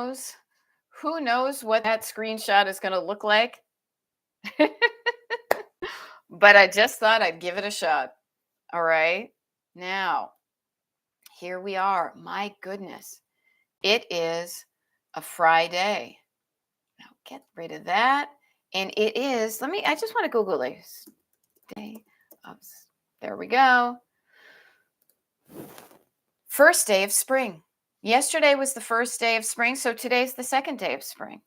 knows? Who knows what that screenshot is going to look like? But I just thought I'd give it a shot. All right. Now, here we are. My goodness. It is a Friday. Now, get rid of that. And it is, I just want to Google this. Day of, there we go. First day of spring. Yesterday was the first day of spring, so today's the second day of spring.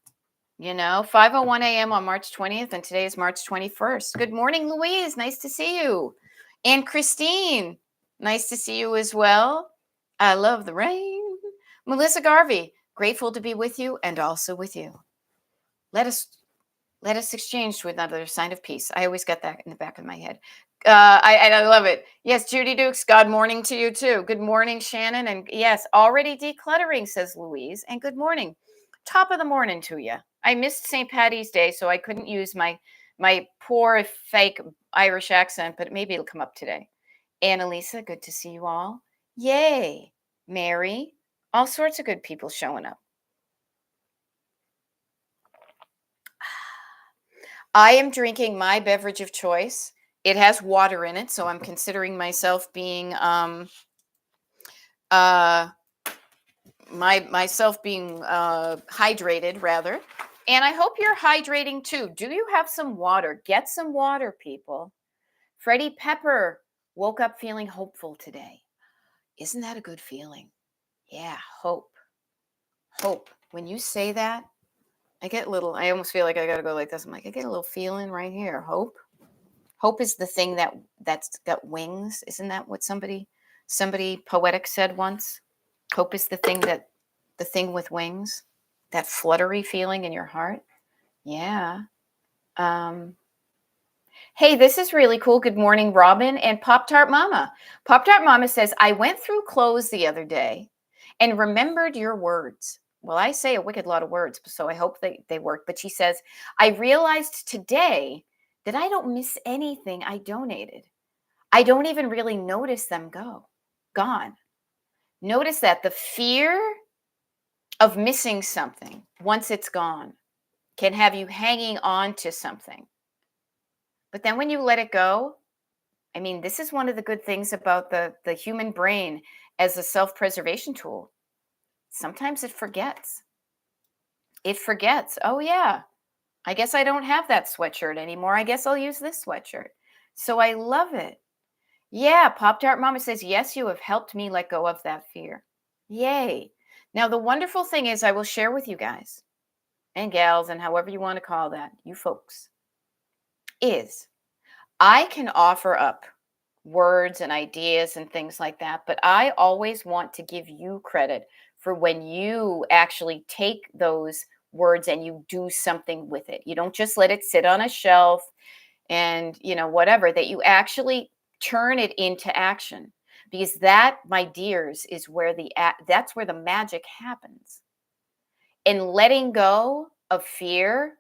5:01 a.m. on March 20th, and today is March 21st. Good morning, Louise. Nice to see you. And Christine, nice to see you as well. I love the rain. Melissa Garvey, grateful to be with you and also with you. Let us exchange with another sign of peace. I always get that in the back of my head. I love it. Yes, Judy Dukes, God morning to you too. Good morning, Shannon. And yes, already decluttering, says Louise. And good morning. Top of the morning to you. I missed St. Patty's Day, so I couldn't use my poor fake Irish accent, but maybe it'll come up today. Annalisa, good to see you all. Yay. Mary, all sorts of good people showing up. I am drinking my beverage of choice. It has water in it, so I'm considering myself being hydrated rather. And I hope you're hydrating too. Do you have some water? Get some water, people. Freddie Pepper woke up feeling hopeful today. Isn't that a good feeling? Yeah, hope. Hope. When you say that, I almost feel like I got to go like this. I'm like, I get a little feeling right here. Hope. Hope is the thing that's got wings. Isn't that what somebody poetic said once? Hope is the thing with wings, that fluttery feeling in your heart. Yeah. Hey, this is really cool. Good morning, Robin and Pop-Tart Mama. Pop-Tart Mama says, I went through clothes the other day and remembered your words. Well, I say a wicked lot of words, so I hope they work. But she says, I realized today that I don't miss anything I donated. I don't even really notice them gone. Notice that the fear of missing something once it's gone can have you hanging on to something. But then when you let it go, I mean, this is one of the good things about the human brain as a self-preservation tool. Sometimes it forgets. It forgets. Oh, yeah, I guess I don't have that sweatshirt anymore. I guess I'll use this sweatshirt. So I love it. Yeah, Pop-Tart Mama says, yes, you have helped me let go of that fear. Yay. Now, the wonderful thing is I will share with you guys and gals and however you want to call that, you folks, is I can offer up words and ideas and things like that, but I always want to give you credit for when you actually take those words and you do something with it. You don't just let it sit on a shelf and, whatever, that you actually turn it into action, because that, my dears, is where that's where the magic happens. And letting go of fear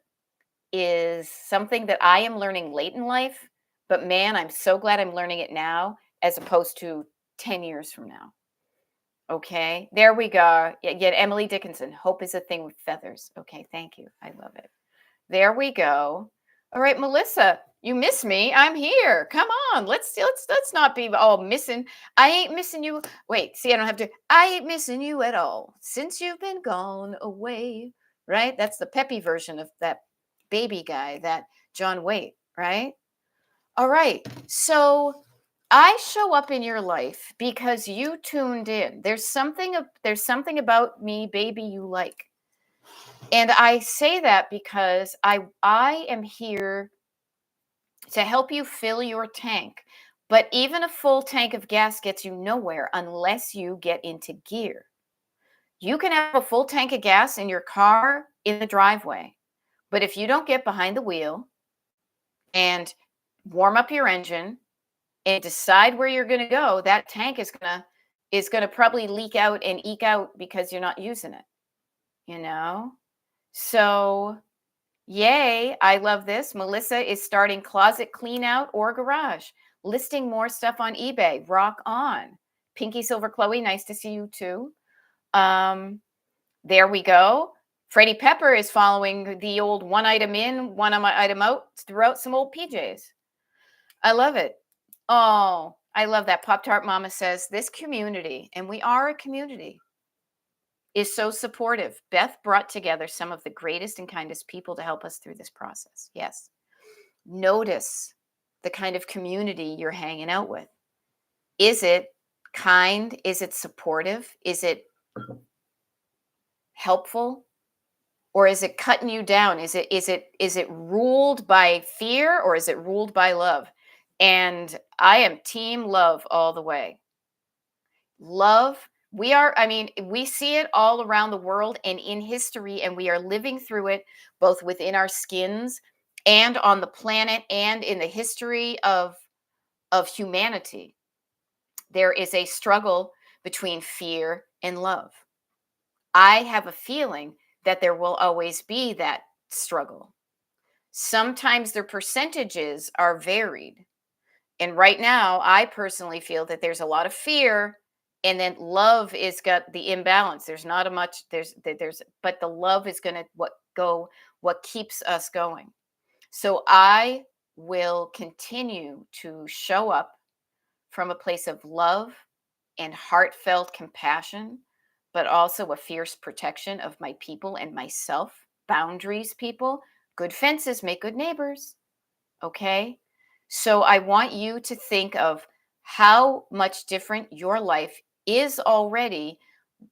is something that I am learning late in life, but man, I'm so glad I'm learning it now as opposed to 10 years from now. Okay, there we go. Yet Emily Dickinson, hope is a thing with feathers. Okay, thank you. I love it. There we go. All right, Melissa, you miss me. I'm here. Come on. Let's not be all missing. I ain't missing you. Wait, see, I ain't missing you at all since you've been gone away. Right? That's the peppy version of that baby guy, that John Waite, right? All right. So I show up in your life because you tuned in. There's something about me, baby, you like. And I say that because I am here to help you fill your tank. But even a full tank of gas gets you nowhere unless you get into gear. You can have a full tank of gas in your car in the driveway, but if you don't get behind the wheel and warm up your engine and decide where you're going to go, that tank is going to probably leak out and eke out because you're not using it, So, yay, I love this. Melissa is starting closet clean out or garage, listing more stuff on eBay. Rock on. Pinky Silver Chloe, nice to see you too. There we go. Freddie Pepper is following the old one item in, one item out throughout some old PJs. I love it. Oh, I love that. Pop Tart Mama says this community, and we are a community, is so supportive. Beth brought together some of the greatest and kindest people to help us through this process. Yes. Notice the kind of community you're hanging out with. Is it kind? Is it supportive? Is it helpful? Or is it cutting you down? Is it ruled by fear, or is it ruled by love? And I am team love all the way. Love, we see it all around the world and in history, and we are living through it both within our skins and on the planet and in the history of humanity. There is a struggle between fear and love. I have a feeling that there will always be that struggle. Sometimes the percentages are varied. And right now, I personally feel that there's a lot of fear, and then love is got the imbalance. There's not a much but the love is going to what keeps us going. So I will continue to show up from a place of love and heartfelt compassion, but also a fierce protection of my people and myself. Boundaries, people. Good fences make good neighbors. Okay. So I want you to think of how much different your life is already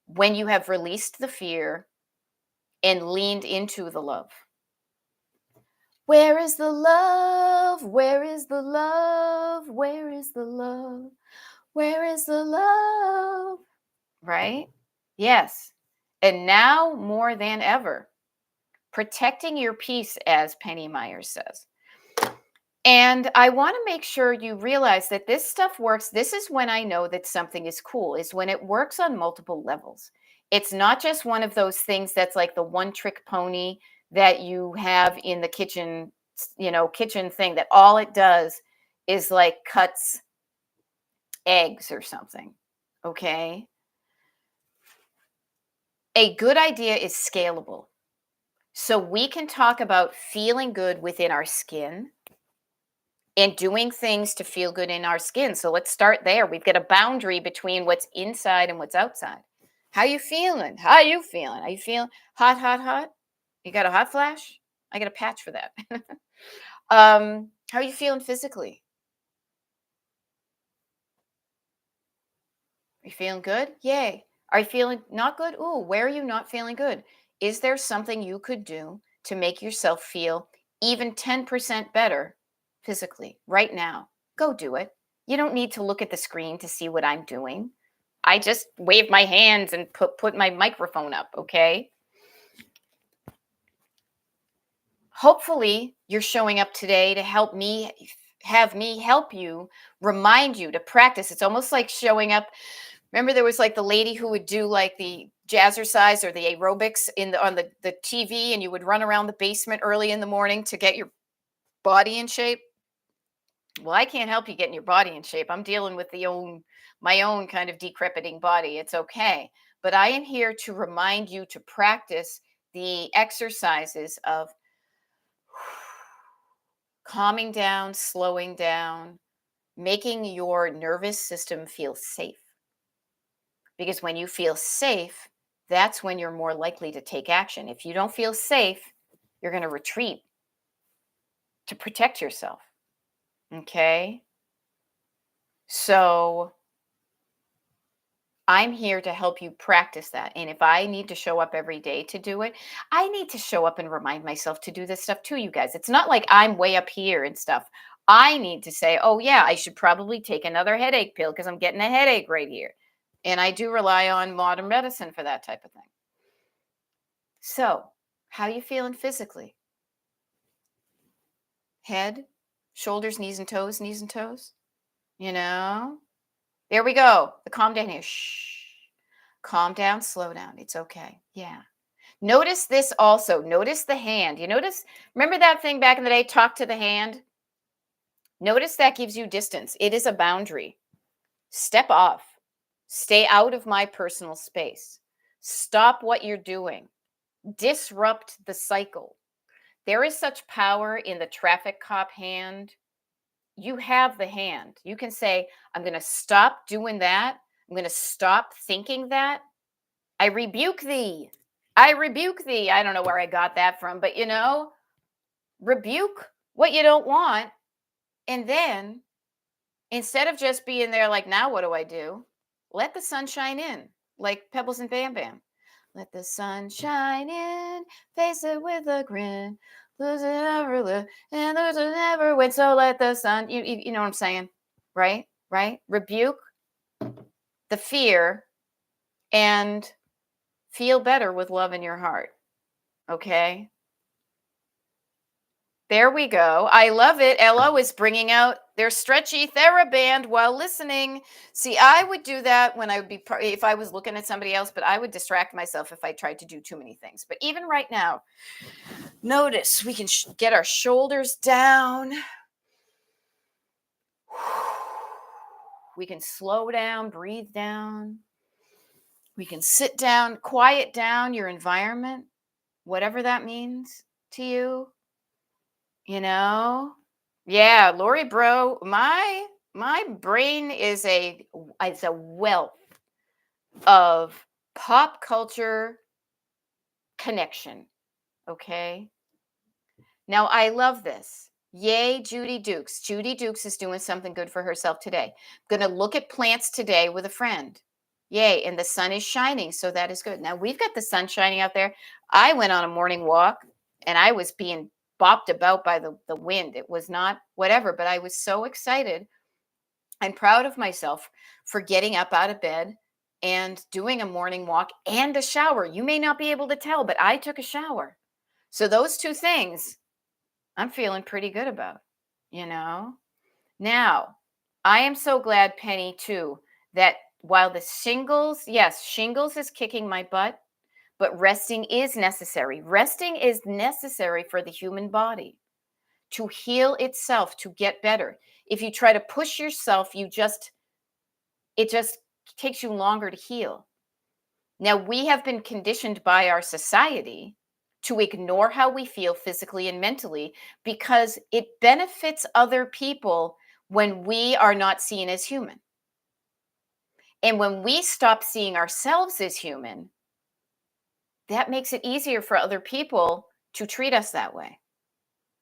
when you have released the fear and leaned into the love. Where is the love? Where is the love? Where is the love? Where is the love? Right? Yes. And now more than ever, protecting your peace, as Penny Myers says. And I want to make sure you realize that this stuff works. This is when I know that something is cool, is when it works on multiple levels. It's not just one of those things that's like the one trick pony that you have in the kitchen, kitchen thing that all it does is like cuts eggs or something. Okay. A good idea is scalable. So we can talk about feeling good within our skin and doing things to feel good in our skin. So let's start there. We've got a boundary between what's inside and what's outside. How you feeling? How you feeling? Are you feeling hot, hot, hot? You got a hot flash? I got a patch for that. How are you feeling physically? Are you feeling good? Yay. Are you feeling not good? Ooh, where are you not feeling good? Is there something you could do to make yourself feel even 10% better physically right now? Go do it. You don't need to look at the screen to see what I'm doing. I just wave my hands and put my microphone up, okay? Hopefully, you're showing up today to have me help you, remind you to practice. It's almost like showing up. Remember, there was like the lady who would do like the jazzercise or the aerobics on the TV, and you would run around the basement early in the morning to get your body in shape. Well, I can't help you getting your body in shape. I'm dealing with my own kind of decrepiting body. It's okay. But I am here to remind you to practice the exercises of calming down, slowing down, making your nervous system feel safe. Because when you feel safe, that's when you're more likely to take action. If you don't feel safe, you're going to retreat to protect yourself. Okay? So I'm here to help you practice that. And if I need to show up every day to do it, I need to show up and remind myself to do this stuff too, you guys. It's not like I'm way up here and stuff. I need to say, oh, yeah, I should probably take another headache pill because I'm getting a headache right here. And I do rely on modern medicine for that type of thing. So, how you feeling physically? Head, shoulders, knees and toes, knees and toes. There we go. The calm down here. Shh. Calm down, slow down. It's okay. Yeah. Notice this also. Notice the hand. Remember that thing back in the day, talk to the hand? Notice that gives you distance. It is a boundary. Step off. Stay out of my personal space. Stop what you're doing. Disrupt the cycle. There is such power in the traffic cop hand. You have the hand. You can say, I'm going to stop doing that. I'm going to stop thinking that. I rebuke thee. I rebuke thee. I don't know where I got that from, but rebuke what you don't want. And then instead of just being there like, now what do I do? Let the sun shine in, like Pebbles and Bam Bam. Let the sun shine in, face it with a grin. Lose it never live, and lose it never win. So let the sun, you know what I'm saying? Right? Right? Rebuke the fear and feel better with love in your heart. Okay? There we go. I love it. LO is bringing out their stretchy TheraBand while listening. See, I would do that when I would be, if I was looking at somebody else, but I would distract myself if I tried to do too many things. But even right now, notice we can get our shoulders down. We can slow down, breathe down. We can sit down, quiet down your environment, whatever that means to you. Yeah, Lori bro, my brain is a wealth of pop culture connection. Okay, now I love this. Yay, Judy Dukes. Judy Dukes is doing something good for herself today. Gonna look at plants today with a friend. Yay, and the sun is shining, so that is good. Now we've got the sun shining out there. I went on a morning walk and I was being bopped about by the wind. It was not whatever, but I was so excited. I'm proud of myself for getting up out of bed and doing a morning walk and a shower. You may not be able to tell, but I took a shower. So those two things I'm feeling pretty good about, you know? Now, I am so glad, Penny, too, that while the shingles, yes, shingles is kicking my butt, but resting is necessary. Resting is necessary for the human body to heal itself, to get better. If you try to push yourself, it just takes you longer to heal. Now, we have been conditioned by our society to ignore how we feel physically and mentally because it benefits other people when we are not seen as human. And when we stop seeing ourselves as human, that makes it easier for other people to treat us that way.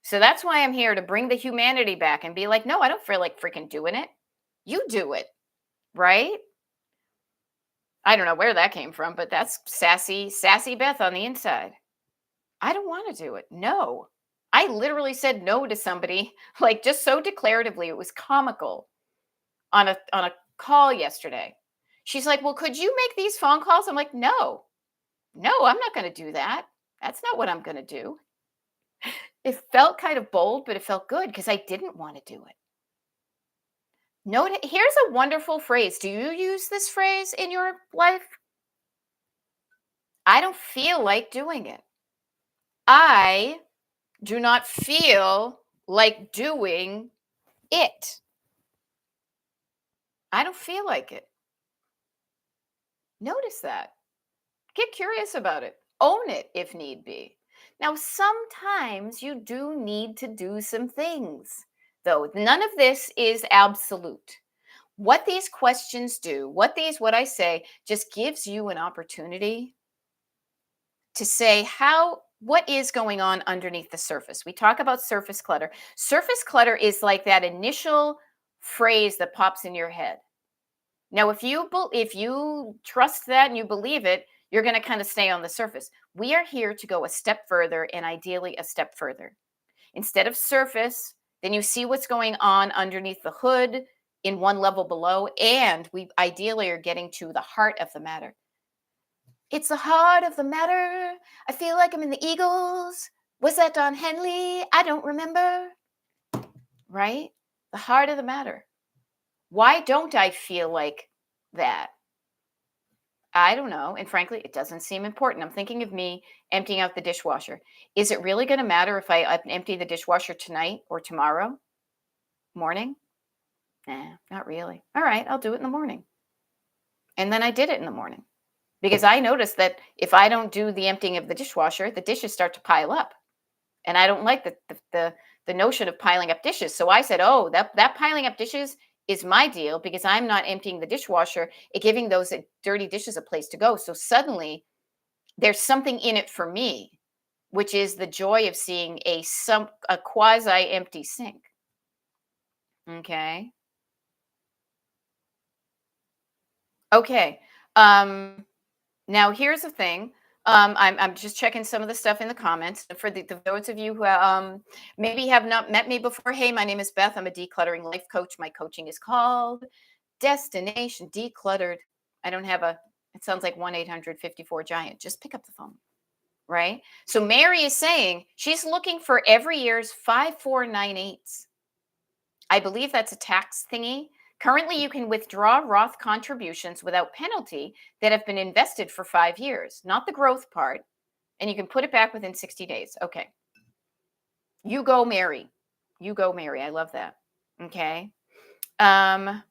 So that's why I'm here to bring the humanity back and be like, no, I don't feel like freaking doing it. You do it, right? I don't know where that came from, but that's sassy Beth on the inside. I don't want to do it. No. I literally said no to somebody, like just so declaratively. It was comical on a call yesterday. She's like, well, could you make these phone calls? I'm like, no, I'm not going to do that. That's not what I'm going to do. It felt kind of bold, but it felt good because I didn't want to do it. Here's a wonderful phrase. Do you use this phrase in your life? I don't feel like doing it. I do not feel like doing it. I don't feel like it. Notice that. Get curious about it. Own it if need be. Now, sometimes you do need to do some things, though. None of this is absolute. What these questions do, what I say, just gives you an opportunity to say what is going on underneath the surface. We talk about surface clutter. Surface clutter is like that initial phrase that pops in your head. Now, if you trust that and you believe it, you're going to kind of stay on the surface. We are here to go a step further and ideally a step further. Instead of surface, then you see what's going on underneath the hood in one level below, and we ideally are getting to the heart of the matter. It's the heart of the matter. I feel like I'm in the Eagles. Was that Don Henley? I don't remember. Right? The heart of the matter. Why don't I feel like that? I don't know. And frankly, it doesn't seem important. I'm thinking of me emptying out the dishwasher. Is it really going to matter if I empty the dishwasher tonight or tomorrow morning? Nah, not really. All right, I'll do it in the morning. And then I did it in the morning. because I noticed that if I don't do the emptying of the dishwasher, the dishes start to pile up. And I don't like the notion of piling up dishes. So I said, "Oh, that piling up dishes is my deal because I'm not emptying the dishwasher and giving those dirty dishes a place to go." So suddenly there's something in it for me, which is the joy of seeing a quasi empty sink. Okay. Okay. Um Now, here's the thing. I'm just checking some of the stuff in the comments. For those of you who maybe have not met me before, hey, my name is Beth. I'm a decluttering life coach. My coaching is called Destination Decluttered. I don't have a, it sounds like 1-800-54 Giant. Just pick up the phone, right? So Mary is saying she's looking for every year's 5498s. I believe that's a tax thingy. Currently, you can withdraw Roth contributions without penalty that have been invested for 5 years, not the growth part. And you can put it back within 60 days. Okay. You go, Mary. You go, Mary. I love that. Okay. Um,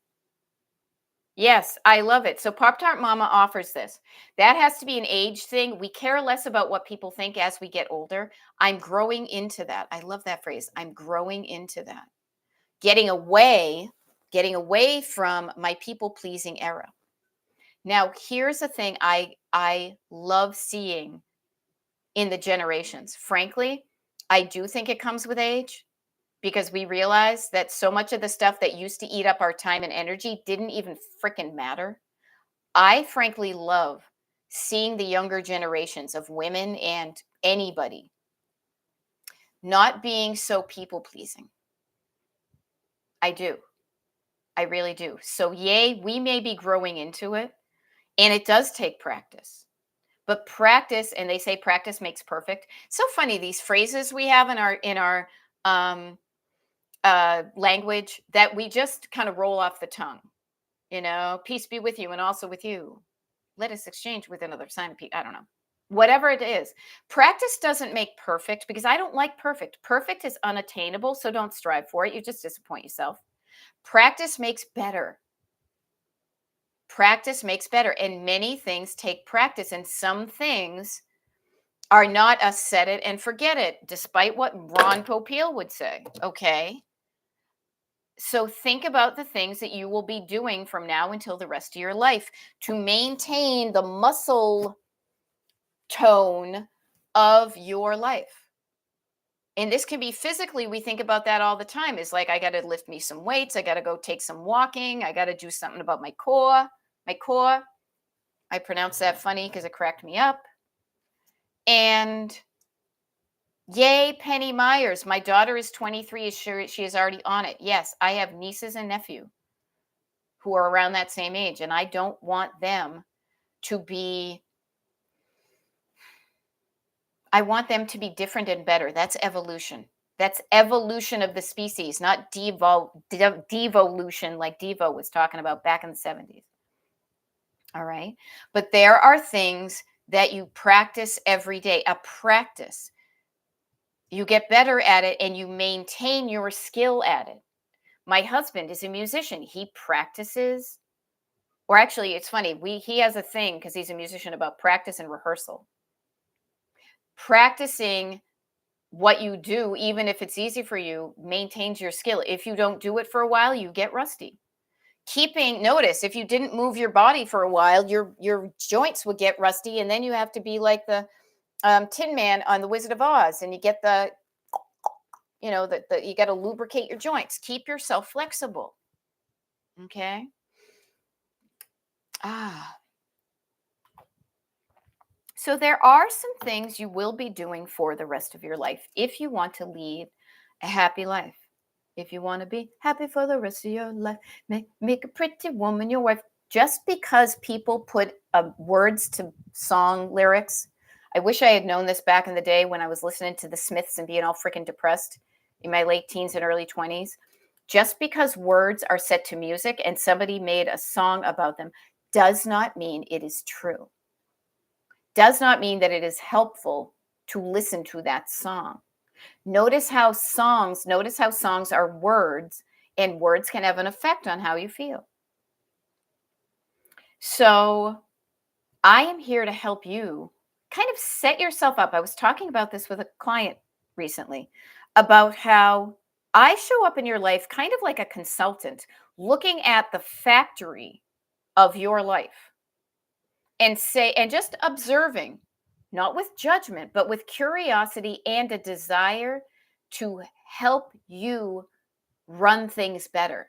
yes, I love it. So Pop Tart Mama offers this. That has to be an age thing. We care less about what people think as we get older. I'm growing into that. I love that phrase. I'm growing into that. Getting away from my people pleasing era. Now, here's the thing I love seeing in the generations. Frankly, I do think it comes with age because we realize that so much of the stuff that used to eat up our time and energy didn't even freaking matter. I frankly love seeing the younger generations of women and anybody not being so people pleasing. I do. I really do. So, yay, we may be growing into it, and it does take practice. But practice, and they say practice makes perfect. So funny, these phrases we have in our um, language that we just kind of roll off the tongue. Peace be with you, and also with you. Let us exchange with another sign of peace. I don't know. Whatever it is, practice doesn't make perfect because I don't like perfect. Perfect is unattainable, so don't strive for it. You just disappoint yourself. Practice makes better. Practice makes better. And many things take practice, and some things are not a set it and forget it, despite what Ron Popeil would say. Okay. So think about the things that you will be doing from now until the rest of your life to maintain the muscle tone of your life. And this can be physically, we think about that all the time. Is like, I got to lift me some weights. I got to go take some walking. I got to do something about my core. My core. I pronounce that funny because it cracked me up. And yay, Penny Myers. My daughter is 23. She is already on it. Yes, I have nieces and nephew who are around that same age, and I don't want them to be, I want them to be different and better. That's evolution. That's evolution of the species, not devolution like Devo was talking about back in the 70s. All right. But there are things that you practice every day, a practice. You get better at it and you maintain your skill at it. My husband is a musician. He practices, or actually, it's funny. He has a thing because he's a musician about practice and rehearsal. Practicing what you do, even if it's easy for you, maintains your skill. If you don't do it for a while, you get rusty. Notice if you didn't move your body for a while, your joints would get rusty, and then you have to be like the Tin Man on the Wizard of Oz, and you get you got to lubricate your joints. Keep yourself flexible. Okay. Ah. So there are some things you will be doing for the rest of your life if you want to lead a happy life. If you want to be happy for the rest of your life, make a pretty woman your wife. Just because people put words to song lyrics, I wish I had known this back in the day when I was listening to the Smiths and being all freaking depressed in my late teens and early 20s. Just because words are set to music and somebody made a song about them does not mean it is true. Does not mean that it is helpful to listen to that song. Notice how songs are words, and words can have an effect on how you feel. So I am here to help you kind of set yourself up. I was talking about this with a client recently about how I show up in your life kind of like a consultant, looking at the factory of your life and just observing, not with judgment, but with curiosity and a desire to help you run things better.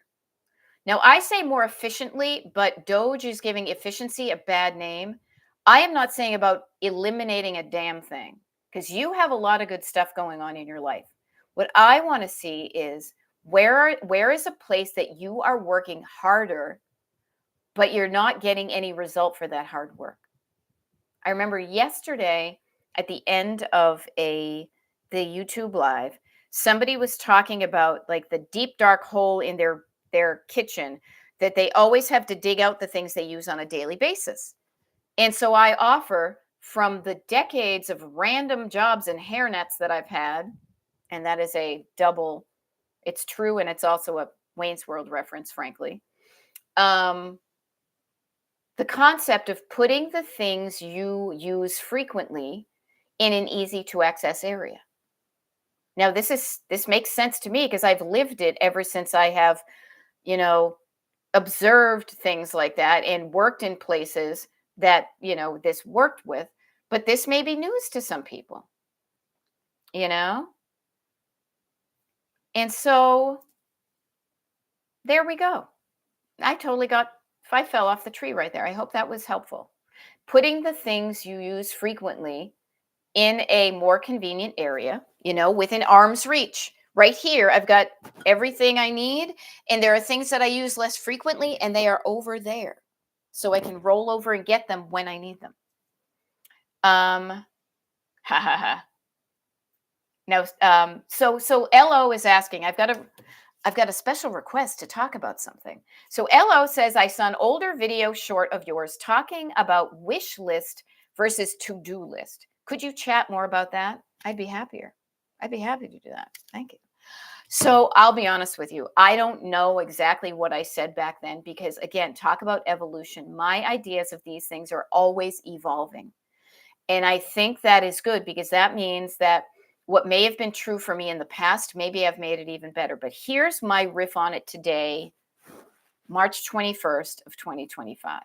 Now, I say more efficiently, but Doge is giving efficiency a bad name. I am not saying about eliminating a damn thing because you have a lot of good stuff going on in your life. What I want to see is where is a place that you are working harder, but you're not getting any result for that hard work. I remember yesterday at the end of the YouTube live, somebody was talking about like the deep dark hole in their kitchen that they always have to dig out the things they use on a daily basis. And so I offer from the decades of random jobs and hairnets that I've had, and that is a double, it's true and it's also a Wayne's World reference, frankly. Um, the concept of putting the things you use frequently in an easy to access area. Now this makes sense to me because I've lived it ever since I have, you know, observed things like that and worked in places that, this worked with, but this may be news to some people, you know? And so there we go. I fell off the tree right there. I hope that was helpful. Putting the things you use frequently in a more convenient area, within arm's reach. Right here, I've got everything I need, and there are things that I use less frequently, and they are over there. So I can roll over and get them when I need them. Ha ha ha. Now, so LO is asking, I've got a special request to talk about something. So LO says, I saw an older video short of yours talking about wish list versus to-do list. Could you chat more about that? I'd be happy to do that. Thank you. So I'll be honest with you. I don't know exactly what I said back then because, again, talk about evolution. My ideas of these things are always evolving. And I think that is good because that means that what may have been true for me in the past, maybe I've made it even better. But here's my riff on it today, March 21st of 2025.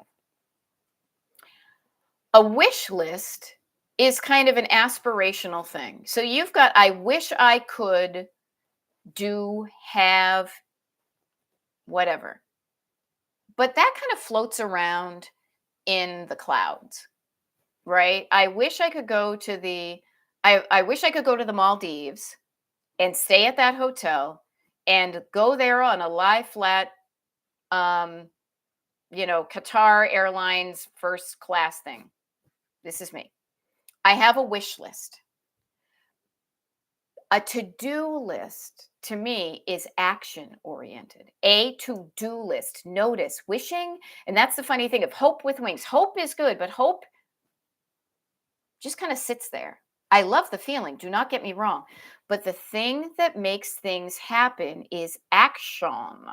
A wish list is kind of an aspirational thing. So you've got, I wish I could have whatever. But that kind of floats around in the clouds, right? I wish I could go to I wish I could go to the Maldives and stay at that hotel and go there on a lie flat, Qatar Airlines first class thing. This is me. I have a wish list. A to-do list to me is action oriented. A to-do list. Notice wishing, and that's the funny thing of hope with wings. Hope is good, but hope just kind of sits there. I love the feeling, do not get me wrong. But the thing that makes things happen is action.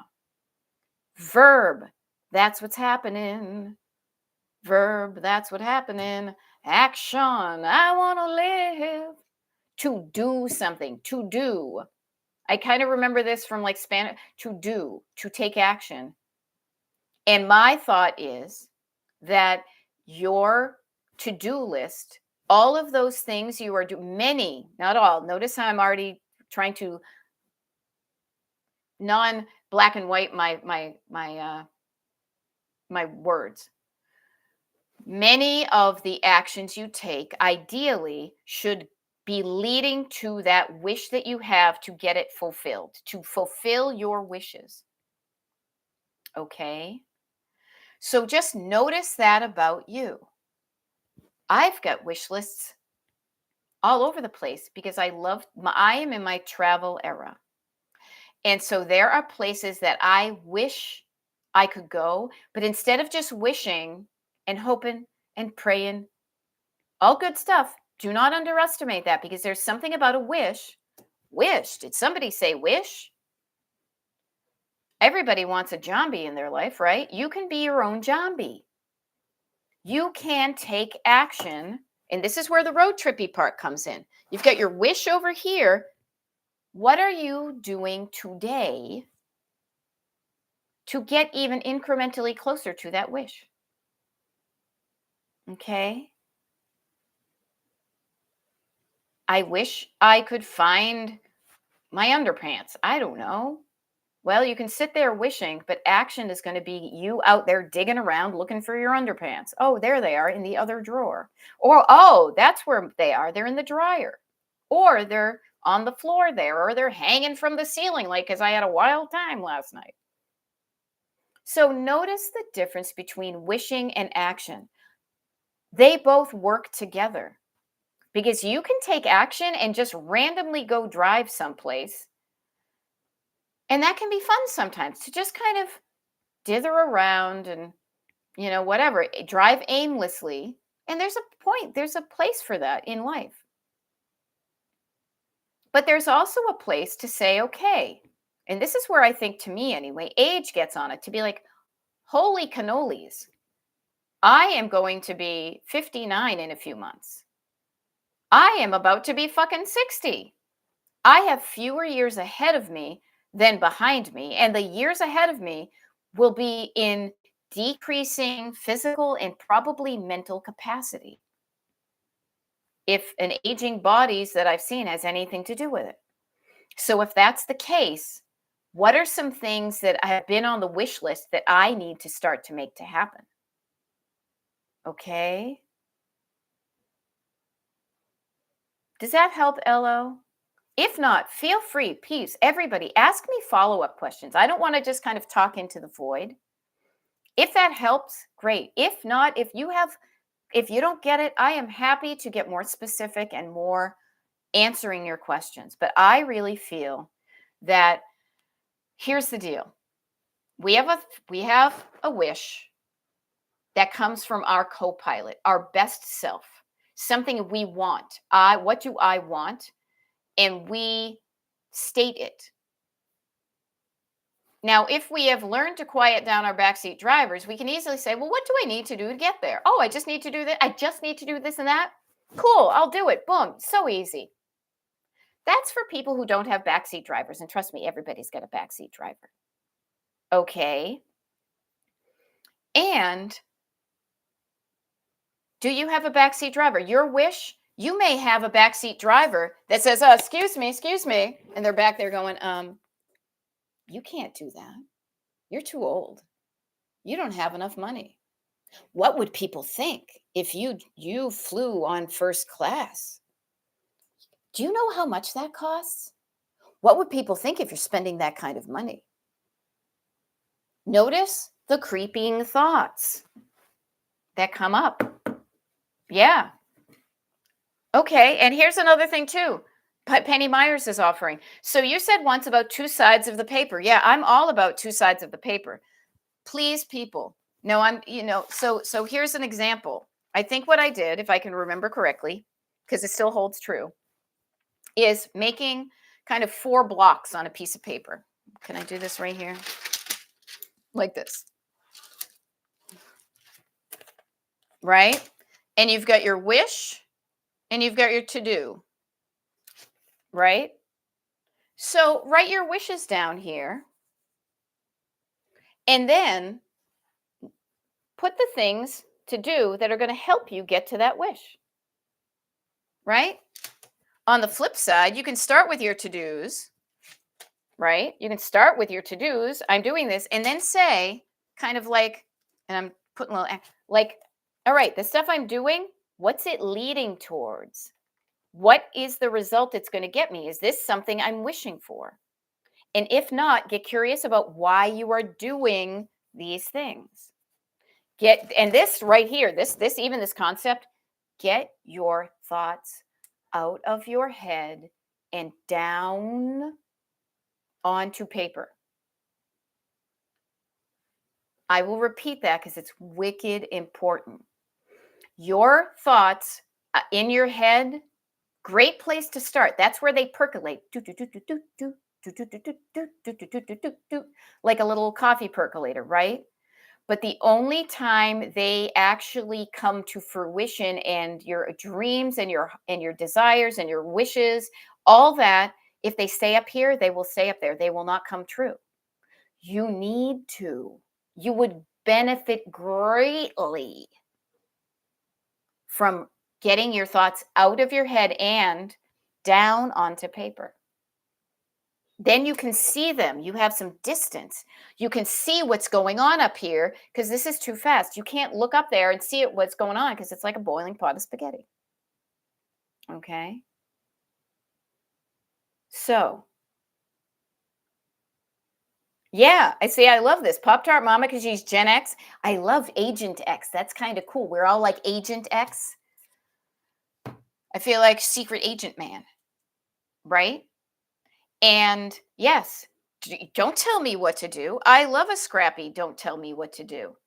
Verb, that's what's happening. Verb, that's what's happening. Action, I want to live. To do something, to do. I kind of remember this from like Spanish, to do, to take action. And my thought is that your to-do list, all of those things you are doing, many, not all. Notice how I'm already trying to non-black and white my words. Many of the actions you take ideally should be leading to that wish that you have to get it fulfilled, to fulfill your wishes. Okay? So just notice that about you. I've got wish lists all over the place because I am in my travel era. And so there are places that I wish I could go, but instead of just wishing and hoping and praying, all good stuff, do not underestimate that because there's something about a wish. Wish. Did somebody say wish? Everybody wants a zombie in their life, right? You can be your own zombie. you can take action. And this is where the road trippy part comes in. You've got your wish over here. What are you doing today to get even incrementally closer to that wish? Okay. I wish I could find my underpants. I don't know. Well, you can sit there wishing, but action is going to be you out there digging around looking for your underpants. Oh, there they are in the other drawer. Or, oh, that's where they are. They're in the dryer. Or they're on the floor there, or they're hanging from the ceiling, like, because I had a wild time last night. So notice the difference between wishing and action. They both work together because you can take action and just randomly go drive someplace. And that can be fun sometimes to just kind of dither around and, whatever, drive aimlessly. And there's a point, there's a place for that in life. But there's also a place to say, okay, and this is where I think, to me anyway, age gets on it, to be like, holy cannolis, I am going to be 59 in a few months. I am about to be fucking 60. I have fewer years ahead of me than behind me. And the years ahead of me will be in decreasing physical and probably mental capacity. If an aging bodies that I've seen has anything to do with it. So if that's the case, what are some things that have been on the wish list that I need to start to make to happen? Okay. Does that help, Ello? If not, feel free, please, everybody, ask me follow-up questions. I don't want to just kind of talk into the void. If that helps, great. If not, if you don't get it, I am happy to get more specific and more answering your questions. But I really feel that here's the deal. We have a wish that comes from our co-pilot, our best self, something we want. What do I want? And we state it. Now, if we have learned to quiet down our backseat drivers, we can easily say, well, what do I need to do to get there? Oh, I just need to do that. I just need to do this and that. Cool, I'll do it. Boom, so easy. That's for people who don't have backseat drivers. And trust me, everybody's got a backseat driver. Okay. And do you have a backseat driver? Your wish, you may have a backseat driver that says, excuse me. And they're back there going, you can't do that. You're too old. You don't have enough money. What would people think if you flew on first class? Do you know how much that costs? What would people think if you're spending that kind of money? Notice the creeping thoughts that come up. Yeah. Okay, and here's another thing too. Penny Myers is offering. So you said once about two sides of the paper. Yeah, I'm all about two sides of the paper. Please, people. No, so here's an example. I think what I did, if I can remember correctly, because it still holds true, is making kind of 4 blocks on a piece of paper. Can I do this right here? Like this. Right? And you've got your wish and you've got your to-do. Right? So write your wishes down here. And then put the things to do that are going to help you get to that wish. Right? On the flip side, you can start with your to-dos, right? You can start with your to-dos. I'm doing this, and then say, kind of like, and I'm putting a little, like, all right, the stuff I'm doing, what's it leading towards? What is the result it's going to get me? Is this something I'm wishing for? And if not, get curious about why you are doing these things. And this right here, this concept, get your thoughts out of your head and down onto paper. I will repeat that because it's wicked important. Your thoughts in your head, great place to start. That's where they percolate. Like a little coffee percolator, right? But the only time they actually come to fruition and your dreams and your desires and your wishes, all that, if they stay up here, they will stay up there. They will not come true. You need to. You would benefit greatly from getting your thoughts out of your head and down onto paper. Then you can see them. You have some distance. You can see what's going on up here because this is too fast. You can't look up there and see what's going on because it's like a boiling pot of spaghetti. Okay. So, yeah, I see. I love this. Pop Tart Mama because she's Gen X. I love Agent X. That's kind of cool. We're all like Agent X. I feel like Secret Agent Man, right? And yes, don't tell me what to do. I love a scrappy, don't tell me what to do.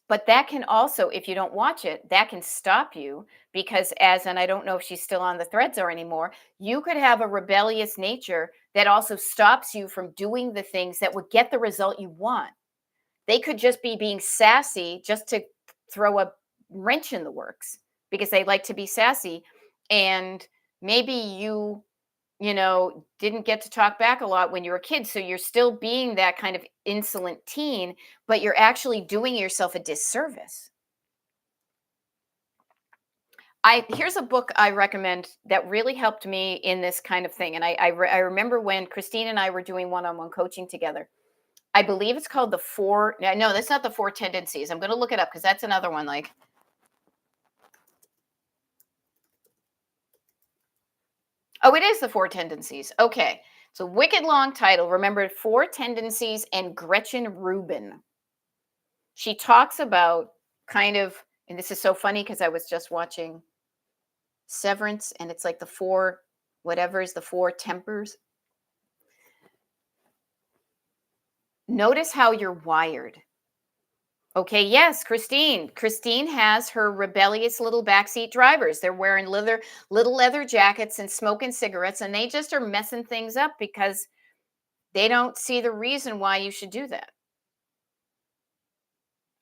But that can also, if you don't watch it, that can stop you because, and I don't know if she's still on the threads or anymore, you could have a rebellious nature that also stops you from doing the things that would get the result you want. They could just be being sassy just to throw a wrench in the works because they like to be sassy. And maybe didn't get to talk back a lot when you were a kid. So you're still being that kind of insolent teen, but you're actually doing yourself a disservice. Here's a book I recommend that really helped me in this kind of thing. And I remember when Christine and I were doing one-on-one coaching together. I believe it's called no, that's not the Four Tendencies. I'm going to look it up because that's another one. Oh, it is the Four Tendencies. Okay. It's a wicked long title. Remember, Four Tendencies and Gretchen Rubin. She talks about and this is so funny because I was just watching Severance and it's like the four tempers. Notice how you're wired. Okay, yes, Christine. Christine has her rebellious little backseat drivers. They're wearing little leather jackets and smoking cigarettes, and they just are messing things up because they don't see the reason why you should do that.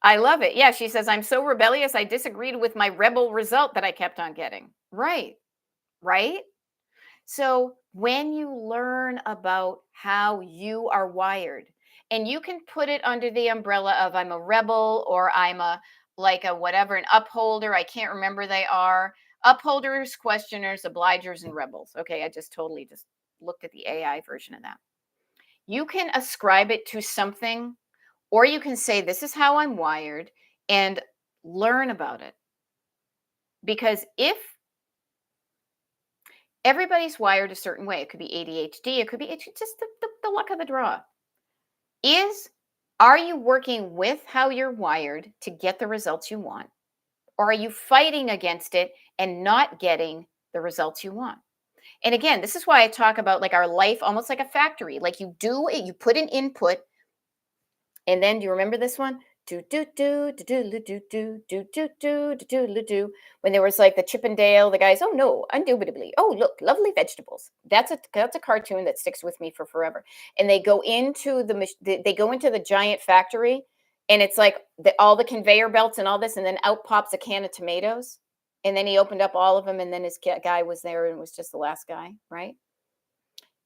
I love it. Yeah, she says, I'm so rebellious, I disagreed with my rebel result that I kept on getting. Right, right? So when you learn about how you are wired, and you can put it under the umbrella of I'm a rebel or I'm a whatever, an upholder. I can't remember they are upholders, questioners, obligers, and rebels. Okay, I just totally just looked at the AI version of that. You can ascribe it to something, or you can say, this is how I'm wired, and learn about it. Because if everybody's wired a certain way, it could be ADHD, it's just the luck of the draw. Are you working with how you're wired to get the results you want? Or are you fighting against it and not getting the results you want? And again, this is why I talk about like our life almost like a factory. Like you do it, you put an input, and then do you remember this one? Do do do do do do do do do do do do do. When there was like the Chip and Dale, the guys, oh no, indubitably. Oh look, lovely vegetables. That's a cartoon that sticks with me for forever. And they go into they go into the giant factory, and it's like all the conveyor belts and all this, and then out pops a can of tomatoes. And then he opened up all of them, and then his guy was there and was just the last guy, right?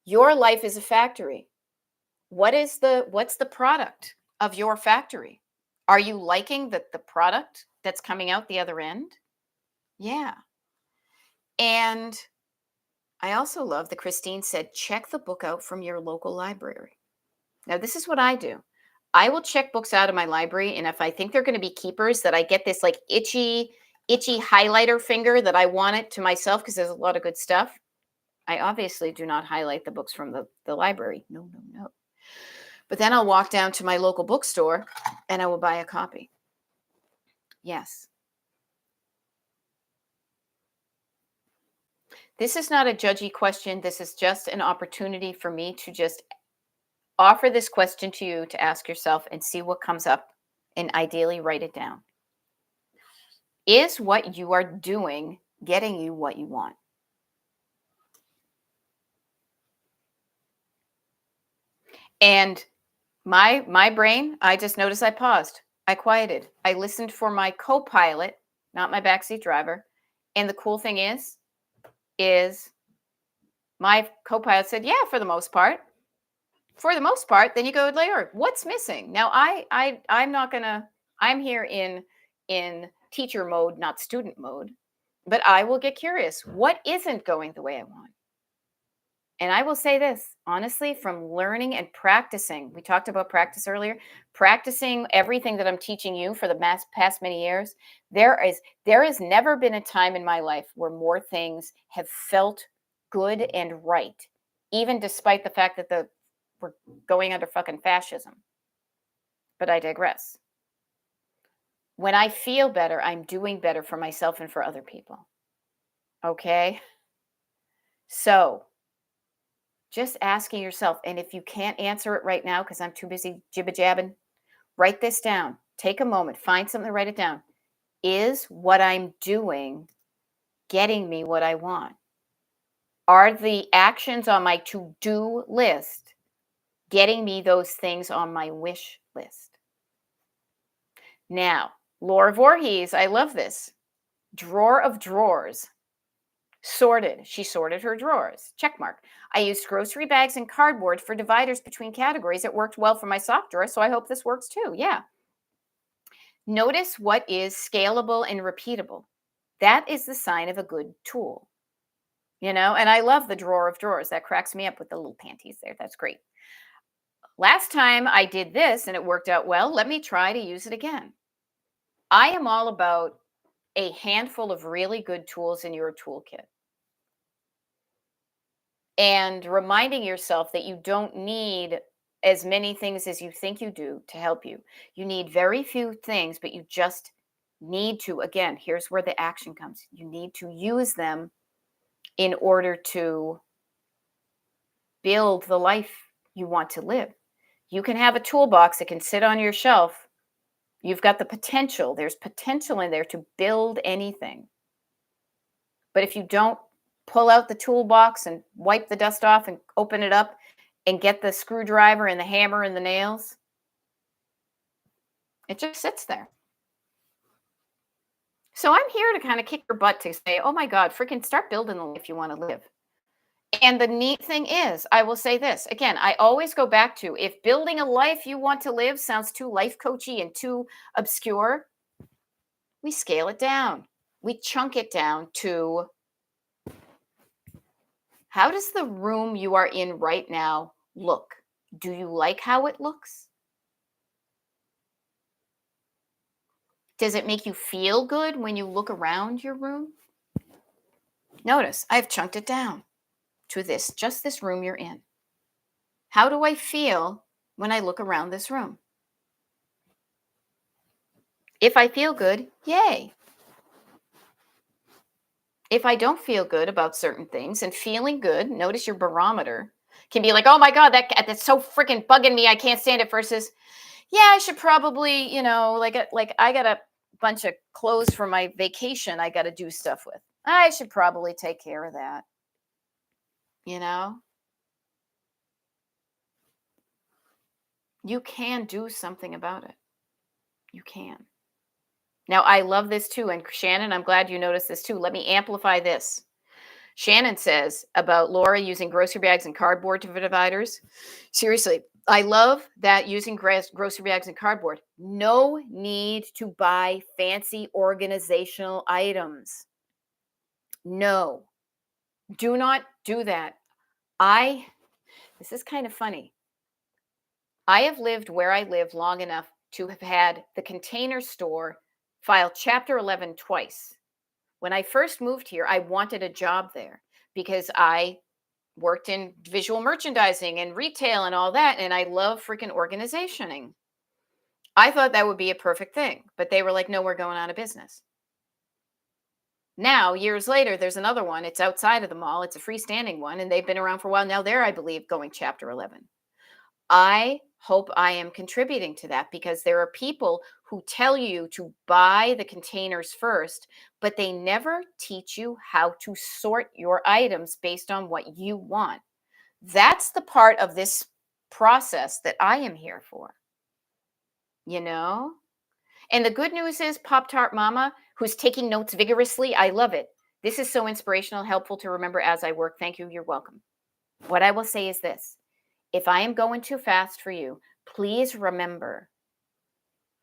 Your life is a factory. What's the product of your factory? Are you liking the product that's coming out the other end? Yeah. And I also love that Christine said, check the book out from your local library. Now, this is what I do. I will check books out of my library, and if I think they're going to be keepers, that I get this like itchy highlighter finger that I want it to myself because there's a lot of good stuff. I obviously do not highlight the books from the library. No, no, no. But then I'll walk down to my local bookstore and I will buy a copy. Yes. This is not a judgy question. This is just an opportunity for me to just offer this question to you to ask yourself and see what comes up and ideally write it down. Is what you are doing getting you what you want? And My brain, I just noticed I paused. I quieted. I listened for my co-pilot, not my backseat driver. And the cool thing is my co-pilot said, "Yeah, for the most part." For the most part, then you go later, what's missing? Now I'm not gonna, I'm here in teacher mode, not student mode, but I will get curious. What isn't going the way I want? And I will say this honestly, from learning and practicing, we talked about practice earlier, practicing everything that I'm teaching you for the past many years, there has never been a time in my life where more things have felt good and right, even despite the fact that we're going under fucking fascism. But I digress. When I feel better, I'm doing better for myself and for other people. Okay? So, just asking yourself, and if you can't answer it right now because I'm too busy jibba jabbing, write this down. Take a moment, find something to write it down. Is what I'm doing getting me what I want? Are the actions on my to do list getting me those things on my wish list? Now, Laura Voorhees, I love this. Drawer of drawers. Sorted. She sorted her drawers. Check mark. I used grocery bags and cardboard for dividers between categories. It worked well for my sock drawer, so I hope this works too. Yeah. Notice what is scalable and repeatable. That is the sign of a good tool. And I love the drawer of drawers. That cracks me up with the little panties there. That's great. Last time I did this and it worked out well, let me try to use it again. I am all about a handful of really good tools in your toolkit. And reminding yourself that you don't need as many things as you think you do to help you. You need very few things, but you just need to, again, here's where the action comes. You need to use them in order to build the life you want to live. You can have a toolbox that can sit on your shelf. You've got the potential. There's potential in there to build anything. But if you don't pull out the toolbox and wipe the dust off and open it up and get the screwdriver and the hammer and the nails, it just sits there. So I'm here to kind of kick your butt to say, oh my God, freaking start building the life you want to live. And the neat thing is, I will say this again, I always go back to if building a life you want to live sounds too life coachy and too obscure, we scale it down. We chunk it down to how does the room you are in right now look? Do you like how it looks? Does it make you feel good when you look around your room? Notice I've chunked it down to just this room you're in. How do I feel when I look around this room? If I feel good, yay. If I don't feel good about certain things, and feeling good, notice your barometer can be like, oh my God, that's so freaking bugging me. I can't stand it versus, yeah, I should probably, like I got a bunch of clothes for my vacation I got to do stuff with. I should probably take care of that. You can do something about it. You can. Now, I love this too. And Shannon, I'm glad you noticed this too. Let me amplify this. Shannon says about Laura using grocery bags and cardboard for dividers. Seriously, I love that using grocery bags and cardboard. No need to buy fancy organizational items. No, do not do that. This is kind of funny. I have lived where I live long enough to have had the Container Store file Chapter 11 twice. When I first moved here, I wanted a job there because I worked in visual merchandising and retail and all that, and I love freaking organizationing. I thought that would be a perfect thing, but they were like, no, we're going out of business. Now, years later, there's another one. It's outside of the mall. It's a freestanding one, and they've been around for a while. Now they're, I believe, going Chapter 11. I hope I am contributing to that because there are people who tell you to buy the containers first, but they never teach you how to sort your items based on what you want. That's the part of this process that I am here for, you know? And the good news is, Pop Tart Mama, who's taking notes vigorously, I love it. This is so inspirational, helpful to remember as I work. Thank you. You're welcome. What I will say is this: if I am going too fast for you, please remember,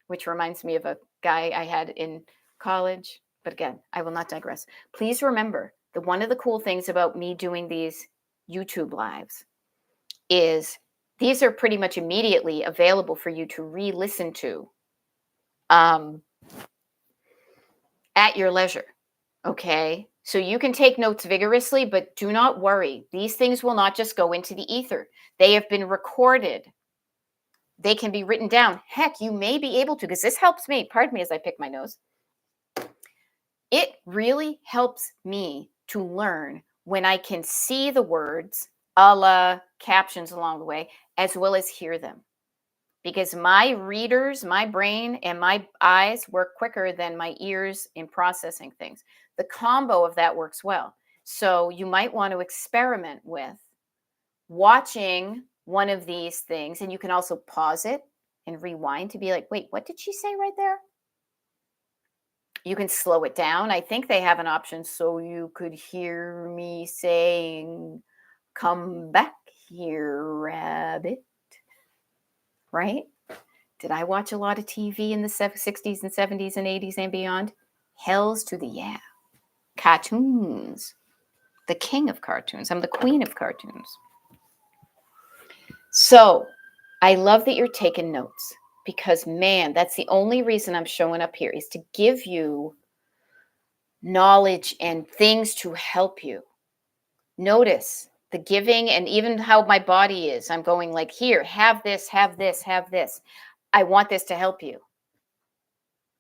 which reminds me of a guy I had in college. But again, I will not digress. Please remember that one of the cool things about me doing these YouTube lives is these are pretty much immediately available for you to re-listen to um, at your leisure. Okay. So you can take notes vigorously, but do not worry. These things will not just go into the ether. They have been recorded. They can be written down. Heck, you may be able to, because this helps me. Pardon me as I pick my nose. It really helps me to learn when I can see the words, a la captions along the way, as well as hear them. Because my readers, my brain, and my eyes work quicker than my ears in processing things. The combo of that works well. So you might want to experiment with watching one of these things, and you can also pause it and rewind to be like, wait, what did she say right there? You can slow it down. I think they have an option so you could hear me saying, come back here, rabbit. Right? Did I watch a lot of TV in the 60s and 70s and 80s and beyond? Hells to the yeah. Cartoons. The king of cartoons. I'm the queen of cartoons. So I love that you're taking notes because, man, that's the only reason I'm showing up here is to give you knowledge and things to help you. Notice the giving and even how my body is. I'm going like, here, have this, have this, have this. I want this to help you.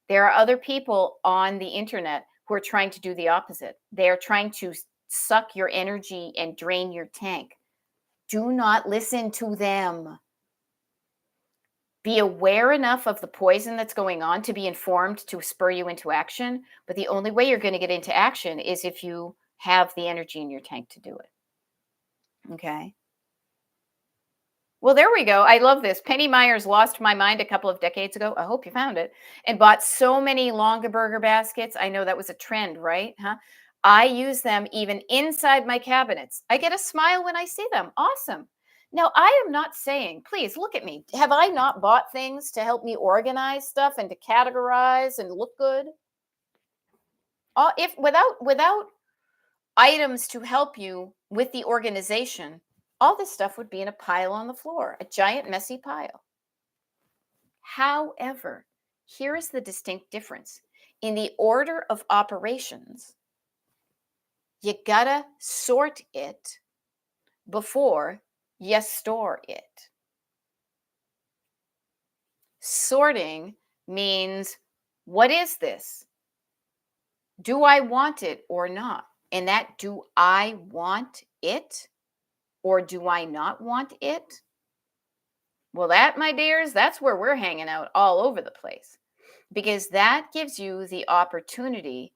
There are other people on the internet who are trying to do the opposite. They are trying to suck your energy and drain your tank. Do not listen to them. Be aware enough of the poison that's going on to be informed to spur you into action. But the only way you're going to get into action is if you have the energy in your tank to do it. Okay. Well, there we go. I love this. Penny Myers lost my mind a couple of decades ago. I hope you found it. And bought so many Longaberger baskets. I know that was a trend, right? Huh? I use them even inside my cabinets. I get a smile when I see them. Awesome. Now, I am not saying, please look at me. Have I not bought things to help me organize stuff and to categorize and look good? If without items to help you with the organization, all this stuff would be in a pile on the floor, a giant messy pile. However, here is the distinct difference. In the order of operations, you gotta sort it before you store it. Sorting means, what is this? Do I want it or not? And that, do I want it or do I not want it? Well, that, my dears, that's where we're hanging out all over the place, because that gives you the opportunity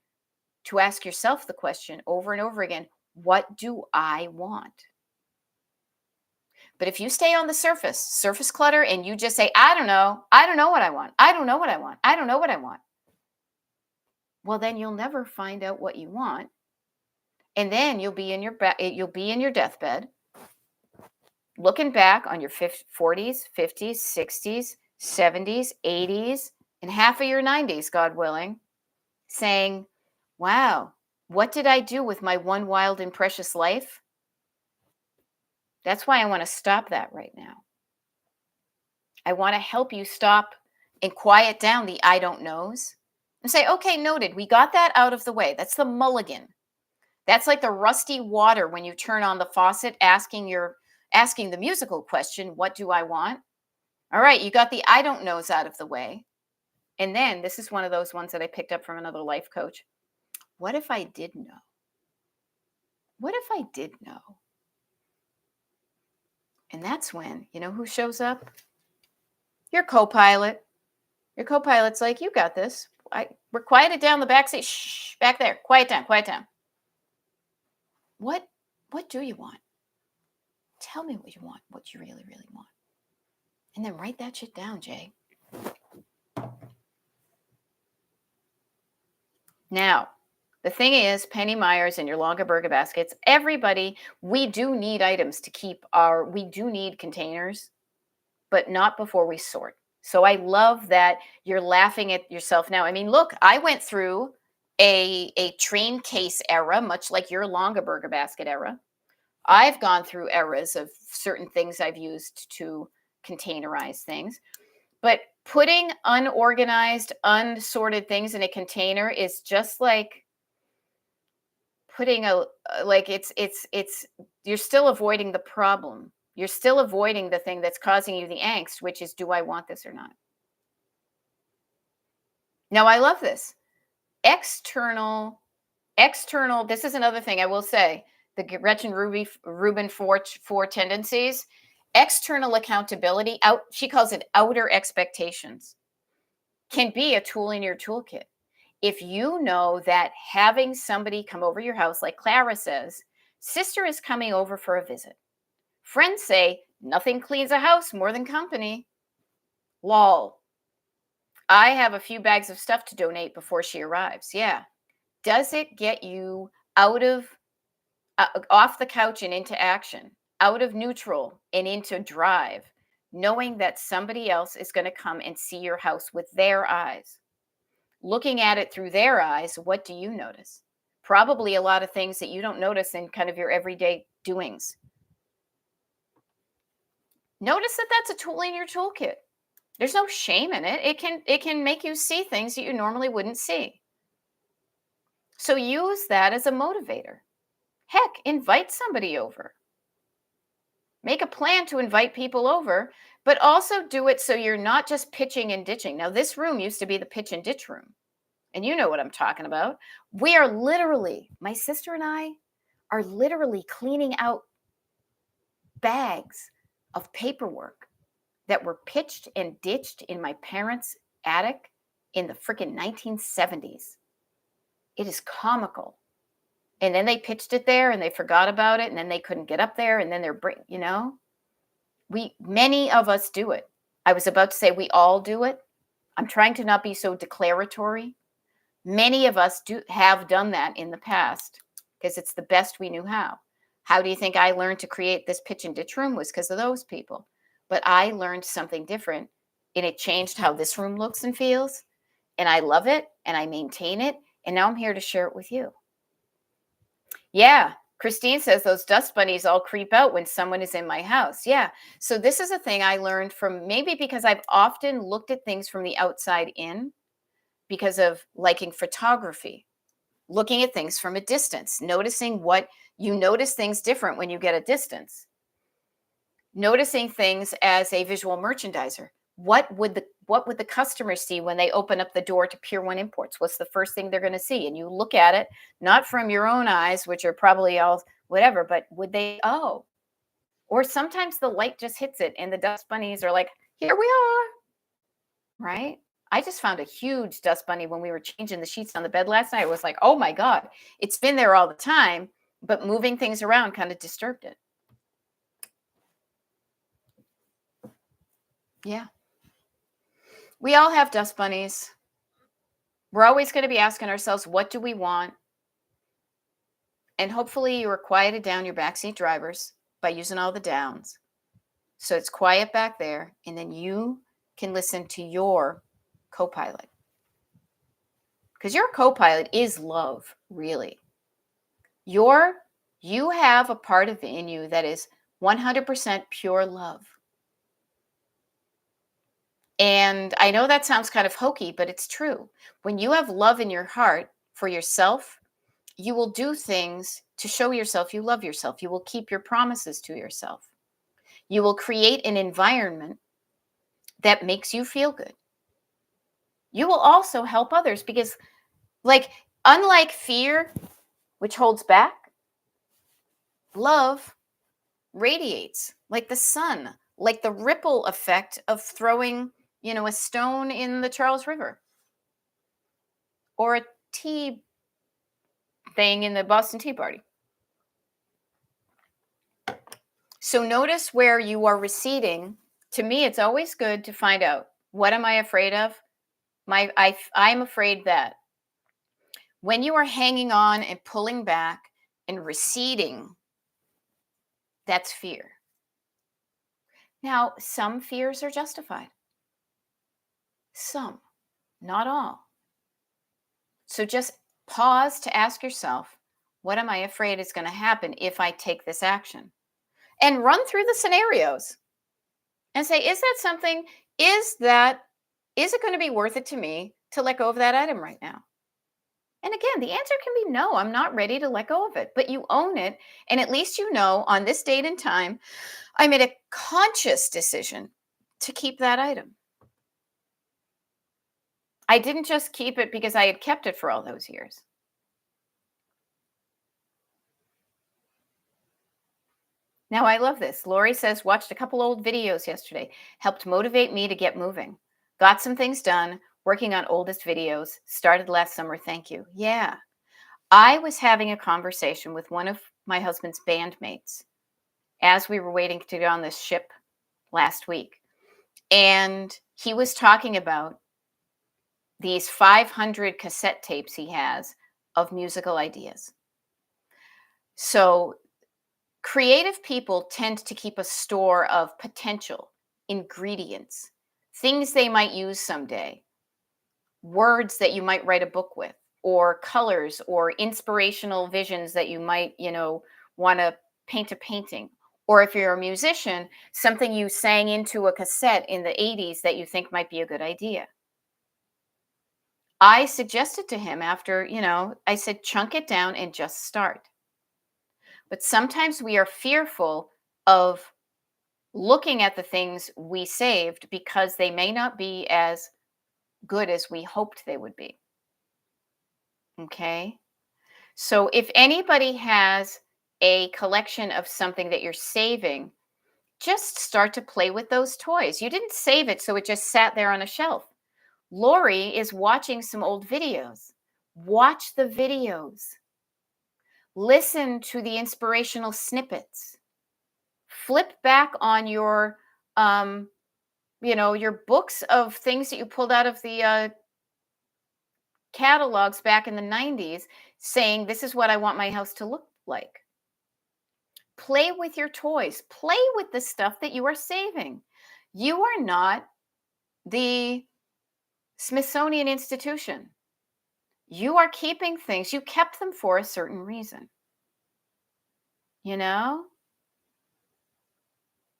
to ask yourself the question over and over again, what do I want? But if you stay on the surface clutter, and you just say, I don't know what I want. I don't know what I want. I don't know what I want. Well, then you'll never find out what you want. And then you'll be in your deathbed, looking back on your 40s, 50s, 60s, 70s, 80s, and half of your 90s, God willing, saying, wow, what did I do with my one wild and precious life? That's why I want to stop that right now. I want to help you stop and quiet down the I don't knows and say, okay, noted. We got that out of the way. That's the mulligan. That's like the rusty water when you turn on the faucet, asking the musical question, what do I want? All right, you got the I don't knows out of the way. And then this is one of those ones that I picked up from another life coach. What if I did know? What if I did know? And that's when, you know who shows up? Your co-pilot. Your co-pilot's like, you got this. We're quieted down the back seat. Shh, back there. Quiet down, quiet down. What do you want? Tell me what you want, what you really, really want. And then write that shit down, Jay. Now, the thing is, Penny Myers and your Longaberger baskets, everybody, we do need items to keep we do need containers, but not before we sort. So I love that you're laughing at yourself now. I mean, look, I went through a train case era, much like your Longaberger basket era. I've gone through eras of certain things I've used to containerize things. But putting unorganized, unsorted things in a container is just like putting it's you're still avoiding the problem. You're still avoiding the thing that's causing you the angst, which is, do I want this or not? Now, I love this. External, this is another thing I will say. The Gretchen Rubin four tendencies. External accountability, she calls it outer expectations, can be a tool in your toolkit. If you know that having somebody come over your house, like Clara says, sister is coming over for a visit. Friends say, nothing cleans a house more than company. Lol. I have a few bags of stuff to donate before she arrives. Yeah. Does it get you out of off the couch and into action, out of neutral and into drive, knowing that somebody else is going to come and see your house with their eyes? Looking at it through their eyes, what do you notice? Probably a lot of things that you don't notice in kind of your everyday doings. Notice that that's a tool in your toolkit. There's no shame in it. It can make you see things that you normally wouldn't see. So use that as a motivator. Heck, invite somebody over. Make a plan to invite people over, but also do it so you're not just pitching and ditching. Now, this room used to be the pitch and ditch room. And you know what I'm talking about. We are literally, my sister and I are literally cleaning out bags of paperwork that were pitched and ditched in my parents' attic in the freaking 1970s. It is comical. And then they pitched it there and they forgot about it, and then they couldn't get up there, and then many of us do it. I was about to say we all do it. I'm trying to not be so declaratory. Many of us have done that in the past because it's the best we knew how. How do you think I learned to create this pitch and ditch room? Was because of those people. But I learned something different, and it changed how this room looks and feels. And I love it, and I maintain it. And now I'm here to share it with you. Yeah, Christine says those dust bunnies all creep out when someone is in my house. Yeah. So this is a thing I learned from, maybe because I've often looked at things from the outside in because of liking photography, looking at things from a distance, noticing you notice things different when you get a distance, noticing things as a visual merchandiser. What would the customer see when they open up the door to Pier 1 Imports? What's the first thing they're going to see? And you look at it, not from your own eyes, which are probably all whatever, but would they, or sometimes the light just hits it and the dust bunnies are like, here we are, right? I just found a huge dust bunny when we were changing the sheets on the bed last night. I was like, oh my God, it's been there all the time, but moving things around kind of disturbed it. Yeah. We all have dust bunnies. We're always going to be asking ourselves, what do we want? And hopefully you are quieted down your backseat drivers by using all the downs. So it's quiet back there. And then you can listen to your co-pilot. Because your co-pilot is love, really. You have a part of in you that is 100% pure love. And I know that sounds kind of hokey, but it's true. When you have love in your heart for yourself, you will do things to show yourself you love yourself. You will keep your promises to yourself. You will create an environment that makes you feel good. You will also help others because, unlike fear, which holds back, love radiates like the sun, like the ripple effect of throwing, a stone in the Charles River or a tea thing in the Boston Tea Party. So notice where you are receding To me, it's always good to find out, what am I afraid of? I'm afraid that when you are hanging on and pulling back and receding, that's fear. Now, some fears are justified. Some, not all. So just pause to ask yourself, what am I afraid is going to happen if I take this action? And run through the scenarios and say, is that something, is that, is it going to be worth it to me to let go of that item right now? And again, the answer can be no, I'm not ready to let go of it, but you own it. And at least you know, on this date and time, I made a conscious decision to keep that item. I didn't just keep it because I had kept it for all those years. Now, I love this. Lori says, watched a couple old videos yesterday, helped motivate me to get moving. Got some things done, working on oldest videos, started last summer. Thank you. Yeah. I was having a conversation with one of my husband's bandmates as we were waiting to get on this ship last week. And he was talking about these 500 cassette tapes he has of musical ideas. So creative people tend to keep a store of potential, ingredients, things they might use someday, words that you might write a book with, or colors or inspirational visions that you might, want to paint a painting. Or if you're a musician, something you sang into a cassette in the 80s that you think might be a good idea. I suggested to him after, I said, chunk it down and just start. But sometimes we are fearful of looking at the things we saved because they may not be as good as we hoped they would be. Okay. So if anybody has a collection of something that you're saving, just start to play with those toys. You didn't save it so it just sat there on a shelf. Lori is watching some old videos. Watch the videos. Listen to the inspirational snippets. Flip back on your your books of things that you pulled out of the catalogs back in the 90s, saying, this is what I want my house to look like. Play with your toys. Play with the stuff that you are saving. You are not the Smithsonian Institution. You are keeping things. You kept them for a certain reason.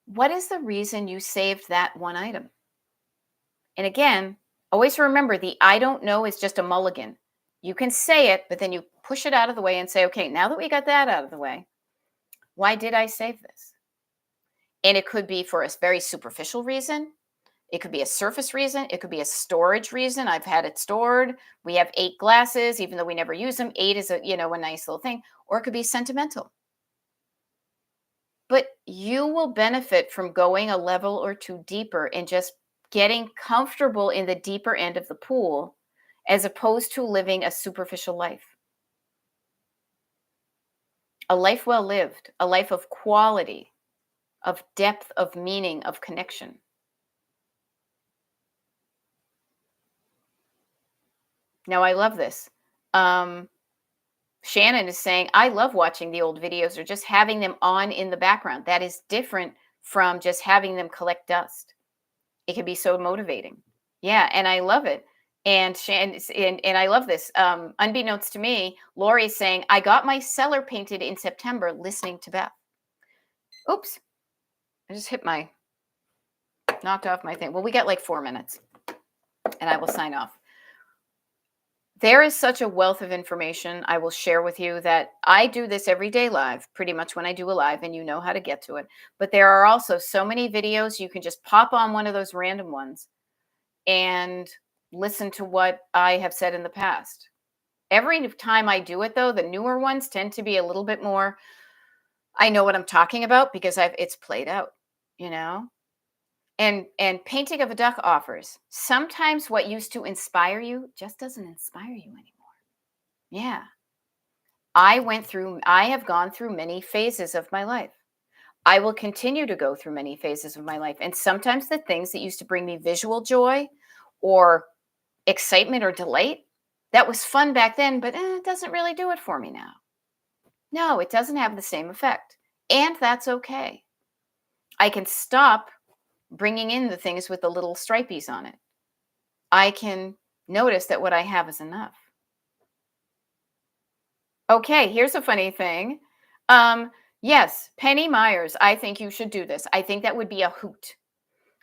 What is the reason you saved that one item? And again, always remember, the I don't know is just a mulligan. You can say it, but then you push it out of the way and say, okay, now that we got that out of the way, why did I save this? And it could be for a very superficial reason. It could be a surface reason. It could be a storage reason. I've had it stored. We have 8 glasses, even though we never use them. 8 is a nice little thing. Or it could be sentimental. But you will benefit from going a level or two deeper and just getting comfortable in the deeper end of the pool, as opposed to living a superficial life. A life well lived, a life of quality, of depth, of meaning, of connection. Now, I love this. Shannon is saying, I love watching the old videos or just having them on in the background. That is different from just having them collect dust. It can be so motivating. Yeah, and I love it. And I love this. Unbeknownst to me, Lori's saying, I got my cellar painted in September listening to Beth. Oops. I just knocked off my thing. Well, we got like 4 minutes and I will sign off. There is such a wealth of information I will share with you that I do this every day live, pretty much when I do a live, and you know how to get to it. But there are also so many videos. You can just pop on one of those random ones and listen to what I have said in the past. Every time I do it, though, the newer ones tend to be a little bit more, I know what I'm talking about because it's played out, And Painting of a Duck offers, sometimes what used to inspire you just doesn't inspire you anymore. Yeah. I have gone through many phases of my life. I will continue to go through many phases of my life. And sometimes the things that used to bring me visual joy or excitement or delight, that was fun back then, but it doesn't really do it for me now. No, it doesn't have the same effect. And that's okay. I can stop bringing in the things with the little stripies on it. I can notice that what I have is enough. Okay, here's a funny thing. Yes, Penny Myers, I think you should do this. I think that would be a hoot.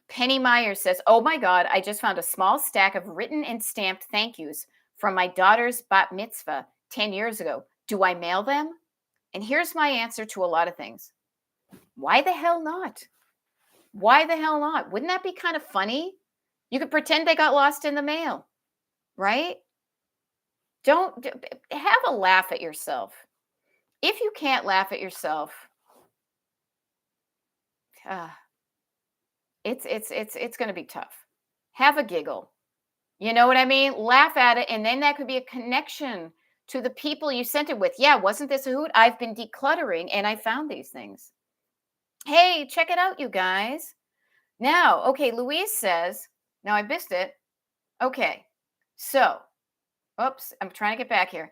Penny Myers says, "Oh my God, I just found a small stack of written and stamped thank yous from my daughter's bat mitzvah 10 years ago. Do I mail them?" And here's my answer to a lot of things. Why the hell not? Why the hell not? Wouldn't that be kind of funny? You could pretend they got lost in the mail, right? Don't have a laugh at yourself. If you can't laugh at yourself, uh, it's going to be tough. Have a giggle. You know what I mean? Laugh at it, and then that could be a connection to the people you sent it with. Yeah, wasn't this a hoot? I've been decluttering, and I found these things. Hey, check it out, you guys. Now, okay, Louise says, now I missed it. Okay, so, oops, I'm trying to get back here.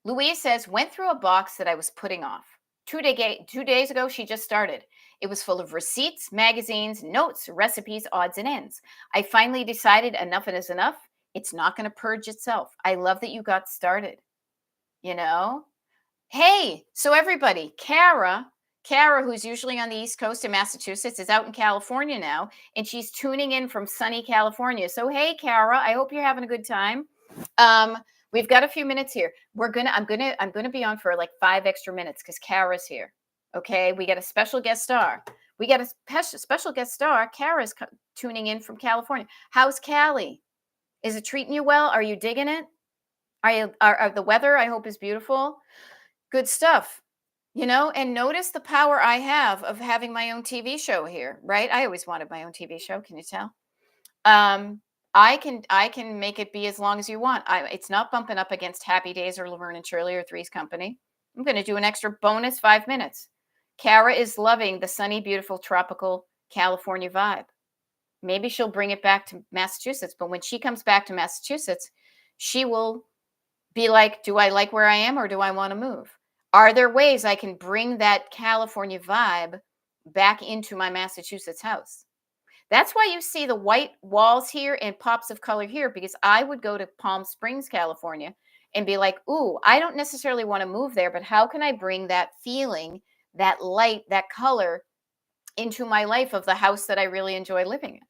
Louise says, went through a box that I was putting off. 2 days ago, she just started. It was full of receipts, magazines, notes, recipes, odds and ends. I finally decided enough is enough. It's not going to purge itself. I love that you got started. You know? Hey, so everybody, Kara, who's usually on the East Coast in Massachusetts, is out in California now, and she's tuning in from sunny California. So, hey, Kara, I hope you're having a good time. We've got a few minutes here. I'm gonna be on for like 5 extra minutes because Kara's here. Okay, we got a special guest star. Special guest star. Kara's tuning in from California. How's Cali? Is it treating you well? Are you digging it? Are the weather? I hope is beautiful. Good stuff. You know, and notice the power I have of having my own TV show here, right? I always wanted my own TV show. Can you tell? I can make it be as long as you want. It's not bumping up against Happy Days or Laverne and Shirley or Three's Company. I'm going to do an extra bonus 5 minutes. Kara is loving the sunny, beautiful, tropical California vibe. Maybe she'll bring it back to Massachusetts, but when she comes back to Massachusetts, she will be like, do I like where I am or do I want to move? Are there ways I can bring that California vibe back into my Massachusetts house? That's why you see the white walls here and pops of color here, because I would go to Palm Springs, California, and be like, ooh, I don't necessarily want to move there, but how can I bring that feeling, that light, that color into my life of the house that I really enjoy living in?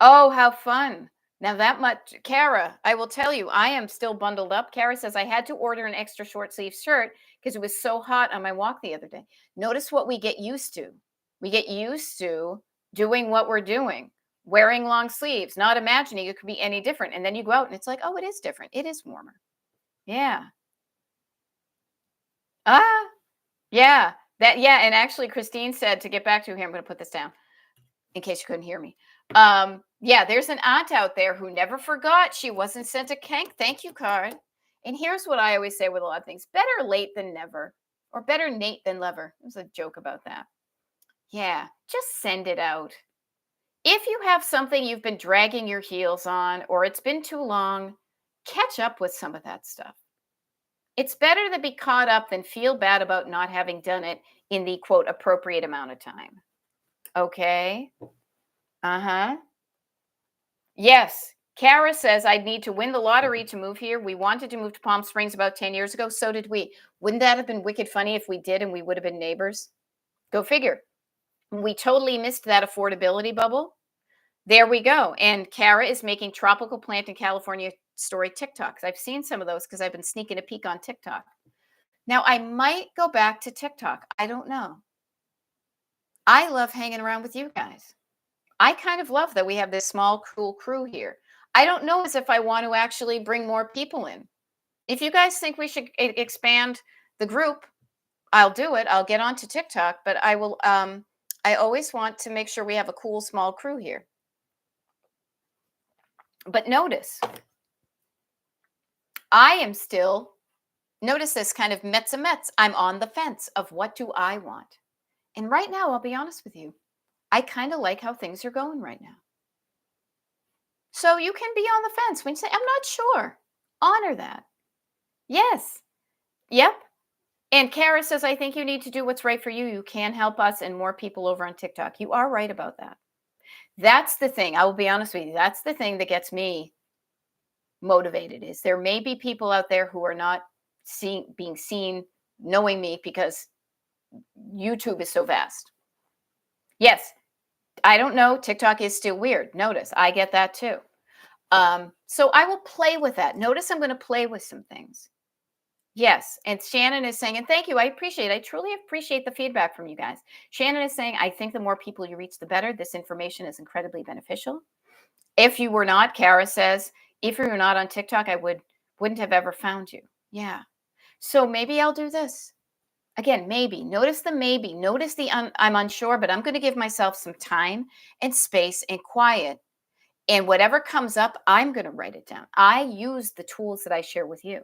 Oh, how fun. Now that much, Kara, I will tell you, I am still bundled up. Kara says I had to order an extra short sleeve shirt because it was so hot on my walk the other day. Notice what we get used to. We get used to doing what we're doing, wearing long sleeves, not imagining it could be any different. And then you go out and it's like, oh, it is different. It is warmer. Yeah. Ah, yeah. Yeah. And actually, Christine said, to get back to here, I'm going to put this down in case you couldn't hear me. Yeah, there's an aunt out there who never forgot she wasn't sent a thank you card. And here's what I always say with a lot of things: better late than never, or better Nate than never. There's a joke about that. Yeah, just send it out. If you have something you've been dragging your heels on, or it's been too long, catch up with some of that stuff. It's better to be caught up than feel bad about not having done it in the quote appropriate amount of time. Okay. Uh-huh. Yes. Kara says, I'd need to win the lottery to move here. We wanted to move to Palm Springs about 10 years ago. So did we. Wouldn't that have been wicked funny if we did and we would have been neighbors? Go figure. We totally missed that affordability bubble. There we go. And Kara is making tropical plant in California story TikToks. I've seen some of those because I've been sneaking a peek on TikTok. Now, I might go back to TikTok. I don't know. I love hanging around with you guys. I kind of love that we have this small, cool crew here. I don't know as if I want to actually bring more people in. If you guys think we should expand the group, I'll do it. I'll get onto TikTok, but I will. I always want to make sure we have a cool, small crew here. But notice, I am still Notice this kind of Metz. I'm on the fence of what do I want. And right now, I'll be honest with you, I kind of like how things are going right now. So you can be on the fence when you say, I'm not sure. Honor that. Yes. Yep. And Kara says, I think you need to do what's right for you. You can help us and more people over on TikTok. You are right about that. That's the thing. I will be honest with you. That's the thing that gets me motivated is there may be people out there who are not being seen, knowing me because YouTube is so vast. Yes, I don't know. TikTok is still weird. Notice, I get that too. So I will play with that. Notice I'm going to play with some things. Yes. And Shannon is saying, and thank you. I appreciate it. I truly appreciate the feedback from you guys. Shannon is saying, I think the more people you reach, the better. This information is incredibly beneficial. If you were not, Kara says, if you were not on TikTok, I wouldn't have ever found you. Yeah. So maybe I'll do this. Again, maybe. Notice the maybe. Notice the I'm unsure, but I'm going to give myself some time and space and quiet. And whatever comes up, I'm going to write it down. I use the tools that I share with you.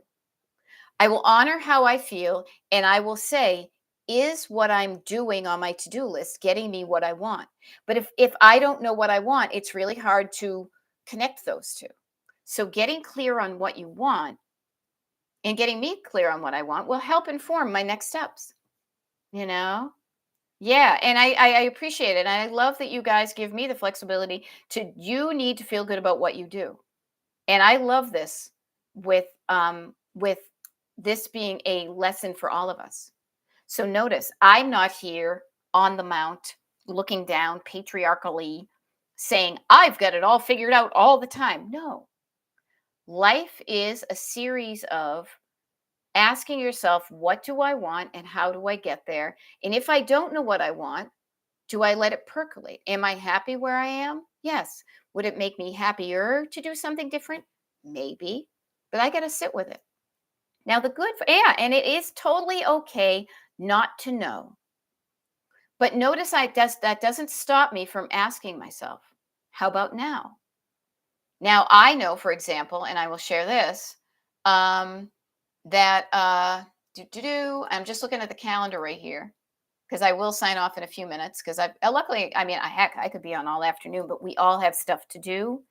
I will honor how I feel, and I will say, is what I'm doing on my to-do list getting me what I want? But if I don't know what I want, it's really hard to connect those two. So getting clear on what you want and getting me clear on what I want will help inform my next steps. You know? Yeah, and I appreciate it. And I love that you guys give me the flexibility you need to feel good about what you do. And I love this with this being a lesson for all of us. So notice, I'm not here on the mount looking down patriarchally saying I've got it all figured out all the time. No. Life is a series of asking yourself, what do I want and how do I get there? And if I don't know what I want, do I let it percolate? Am I happy where I am? Yes. Would it make me happier to do something different? Maybe, but I got to sit with it. Now, yeah, and it is totally okay not to know. But notice that doesn't stop me from asking myself, how about now? Now, I know, for example, and I will share this, that I'm just looking at the calendar right here because I will sign off in a few minutes because luckily, I mean, I could be on all afternoon, but we all have stuff to do.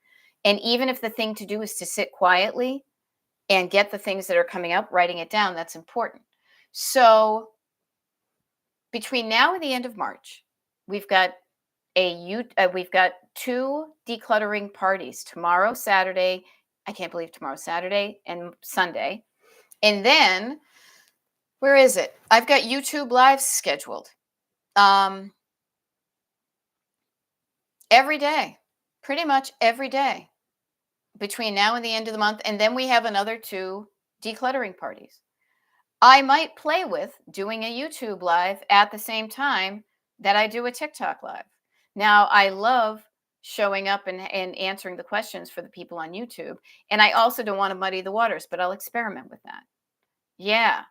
And even if the thing to do is to sit quietly and get the things that are coming up, writing it down, that's important. So between now and the end of March, we've got we've got 2 decluttering parties tomorrow, Saturday. I can't believe tomorrow's Saturday and Sunday. And then where is it? I've got YouTube live scheduled. Every day, pretty much every day between now and the end of the month. And then we have another 2 decluttering parties. I might play with doing a YouTube live at the same time that I do a TikTok live. Now, I love showing up and answering the questions for the people on YouTube. And I also don't want to muddy the waters, but I'll experiment with that. Yeah.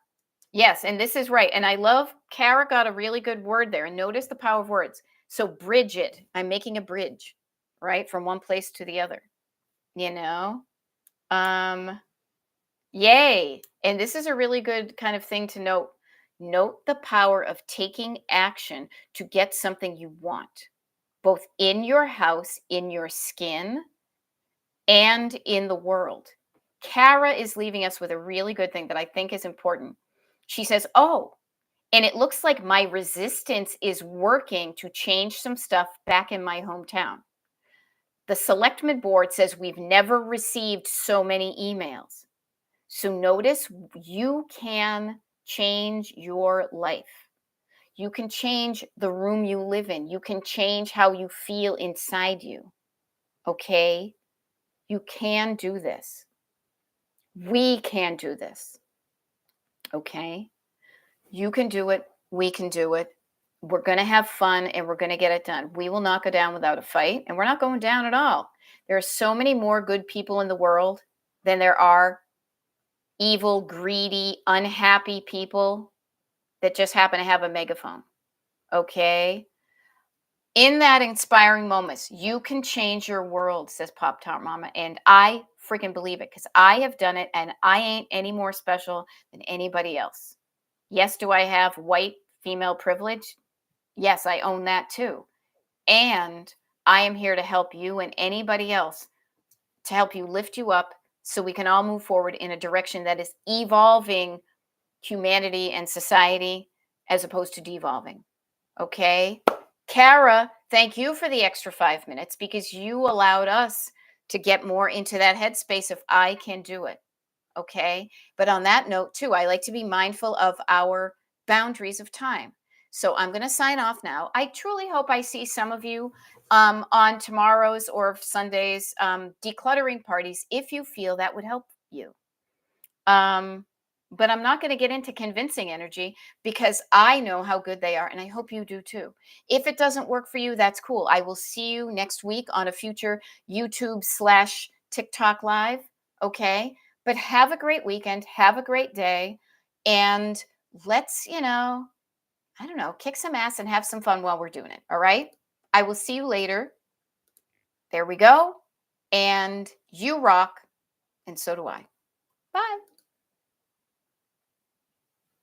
Yes. And this is right. And I love Kara got a really good word there. And notice the power of words. So bridge it. I'm making a bridge, right? From one place to the other. You know? Yay. And this is a really good kind of thing to note. Note the power of taking action to get something you want, both in your house, in your skin, and in the world. Kara is leaving us with a really good thing that I think is important. She says, oh, and it looks like my resistance is working to change some stuff back in my hometown. The selectmen board says we've never received so many emails. So notice you can change your life. You can change the room you live in. You can change how you feel inside you. Okay? You can do this. We can do this. Okay? You can do it. We can do it. We're going to have fun and we're going to get it done. We will not go down without a fight, and we're not going down at all. There are so many more good people in the world than there are evil, greedy, unhappy people that just happen to have a megaphone. Okay? In that inspiring moments, you can change your world, says Pop Tart Mama. And I freaking believe it because I have done it and I ain't any more special than anybody else. Yes, do I have white female privilege? Yes, I own that too. And I am here to help you and anybody else to help you lift you up so we can all move forward in a direction that is evolving humanity and society as opposed to devolving. Okay. Kara, thank you for the extra 5 minutes because you allowed us to get more into that headspace if I can do it. Okay. But on that note, too, I like to be mindful of our boundaries of time. So I'm going to sign off now. I truly hope I see some of you on tomorrow's or Sunday's decluttering parties if you feel that would help you. But I'm not going to get into convincing energy because I know how good they are, and I hope you do too. If it doesn't work for you, that's cool. I will see you next week on a future YouTube/TikTok live. Okay. But have a great weekend. Have a great day. And let's, I don't know, kick some ass and have some fun while we're doing it. All right. I will see you later. There we go. And you rock. And so do I. Bye.